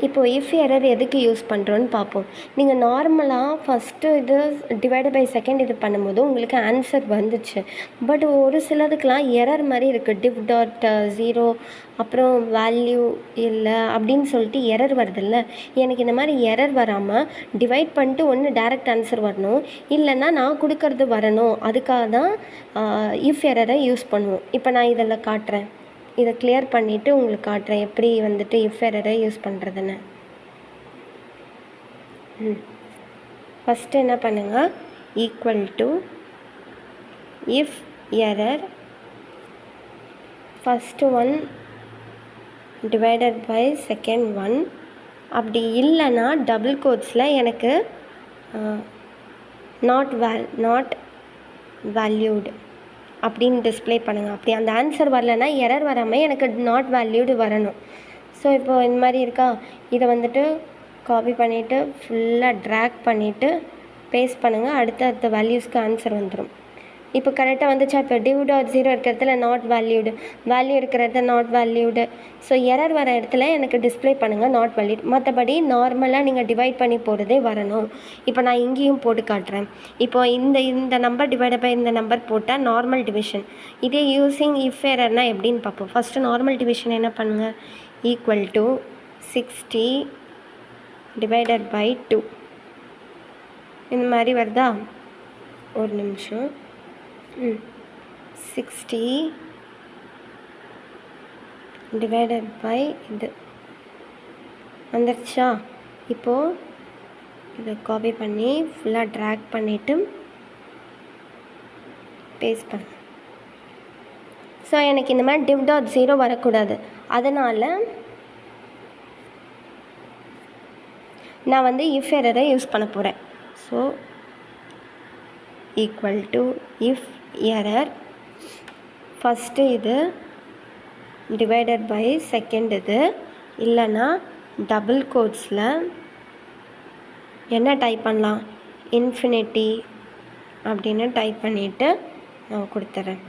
இப்போ if error எதுக்கு use பண்ணுறோன்னு பார்ப்போம். நீங்கள் நார்மலாக ஃபஸ்ட்டு இது டிவைடட் பை செகண்ட் இது பண்ணும்போது உங்களுக்கு ஆன்சர் வந்துச்சு. பட் ஒரு சிலதுக்கெலாம் எரர் மாதிரி இருக்குது. டிவ் டாட் 0 அப்புறம் வேல்யூ இல்லை அப்படின்னு சொல்லிட்டு எரர் வருதில்ல. எனக்கு இந்த மாதிரி எரர் வராமல் டிவைட் பண்ணிட்டு ஒன்று டைரக்ட் ஆன்சர் வரணும், இல்லைன்னா நான் கொடுக்கறது வரணும். அதுக்காக தான் இஃப் எரரை யூஸ் பண்ணுவோம். இப்போ நான் இதில் காட்டுறேன். இதை கிளியர் பண்ணிவிட்டு உங்களுக்கு காட்டுறேன் எப்படி வந்துட்டு இஃப் எரரை யூஸ் பண்ணுறதுன்னு. ஃபஸ்ட்டு என்ன பண்ணுங்கள், equal to if error first one divided by second one. அப்படி இல்லைன்னா டபுள் கோட்ஸில் எனக்கு நாட் வேல்யூடு அப்படின்னு டிஸ்பிளே பண்ணுங்கள். அப்படி அந்த ஆன்சர் வரலைன்னா எரர் வராமல் எனக்கு நாட் வேல்யூடு வரணும். ஸோ இப்போது இந்த மாதிரி இருக்கா, இதை வந்துட்டு காப்பி பண்ணிவிட்டு ஃபுல்லாக ட்ராக் பண்ணிவிட்டு பேஸ்ட் பண்ணுங்கள். அடுத்த வேல்யூஸ்க்கு ஆன்சர் வந்துடும். இப்போ கரெக்டாக வந்துச்சா? இப்போ டிவ் டாட் 0 இருக்கிற இடத்துல நாட் வேல்யூடு, வேல்யூ இருக்கிற இடத்துல நாட் வேல்யூடு. ஸோ எரர் வர இடத்துல எனக்கு டிஸ்பிளே பண்ணுங்கள் நாட் வேல்யூட். மற்றபடி நார்மலாக நீங்கள் டிவைட் பண்ணி போடுறதே வரணும். இப்போ நான் இங்கேயும் போட்டு காட்டுறேன். இப்போ இந்த நம்பர் டிவைட் பை இந்த நம்பர் போட்டால் நார்மல் டிவிஷன். இதே யூஸிங் இஃப் எரர்னால் எப்படின்னு பார்ப்போம். ஃபஸ்ட்டு நார்மல் டிவிஷன் என்ன பண்ணுங்கள், ஈக்குவல் டு 60 டிவைடட் பை 2 இந்த மாதிரி வருதா? ஒரு நிமிஷம். 60 டிவைடட் பை இது வந்துருச்சா? இப்போது இதை காப்பி பண்ணி ஃபுல்லாக ட்ராக் பண்ணிவிட்டு பேஸ்ட் பண்ண. ஸோ எனக்கு இந்த மாதிரி டிவ் டாட் 0 வரக்கூடாது. அதனால் நான் வந்து இஃப் எரரை யூஸ் பண்ண போகிறேன். So equal to if error first இது டிவைடட் பை செகண்ட் இது, இல்லைன்னா டபுள் கோட்ஸில் என்ன டைப் பண்ணலாம், இன்ஃபினிட்டி அப்படின்னு டைப் பண்ணிவிட்டு நான் கொடுத்துட்றேன்.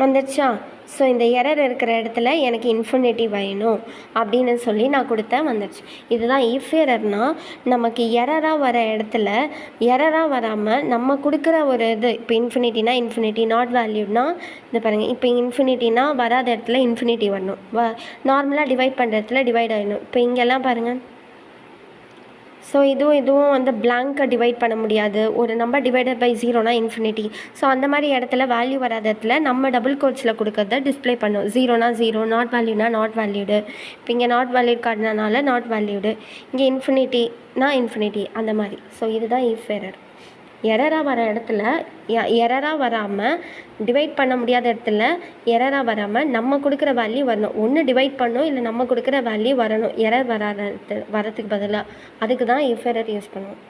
வந்துடுச்சா? ஸோ இந்த எரர் இருக்கிற இடத்துல எனக்கு இன்ஃபினிட்டி வேணும் அப்படின்னு சொல்லி நான் கொடுத்தேன், வந்துடுச்சு. இதுதான் இஃப் எரர்னால் நமக்கு எரராக வர இடத்துல எரராக வராமல் நம்ம கொடுக்குற ஒரு இது. இப்போ இன்ஃபினிட்டினா இன்ஃபினிட்டி, நாட் வேல்யூட்னா இது பாருங்கள். இப்போ இன்ஃபினிட்டினா வராத இடத்துல இன்ஃபினிட்டி வரணும், நார்மலாக டிவைட் பண்ணுற இடத்துல டிவைட் ஆகிடணும். இப்போ இங்கெல்லாம் பாருங்கள். ஸோ இதுவும் வந்து பிளாங்காக டிவைட் பண்ண முடியாது. ஒரு நம்பர் டிவைடட் பை 0னா இன்ஃபினிட்டி. ஸோ அந்த மாதிரி இடத்துல வேல்யூ வராத இடத்துல நம்ம டபுள் கோட்ஸில் கொடுக்கறத டிஸ்பிளே பண்ணும். 0னா 0, நாட் வேல்யூனா நாட் வேல்யூடு. இப்போ இங்கே நாட் வேல்யூட் காட்டினால நாட் வேல்யூடு, இங்கே இன்ஃபினிட்டினா இன்ஃபினிட்டி, அந்த மாதிரி. ஸோ இதுதான் இஃப் எரர். எரராக வர இடத்துல எரராக வராமல் டிவைட் பண்ண முடியாத இடத்துல எரராக வராமல் நம்ம கொடுக்குற வேல்யூ வரணும். ஒன்று டிவைட் பண்ணணும், இல்லை நம்ம கொடுக்குற வேல்யூ வரணும். எரர் வரதுக்கு பதிலாக அதுக்கு தான் இஃப் எரர் யூஸ் பண்ணுவோம்.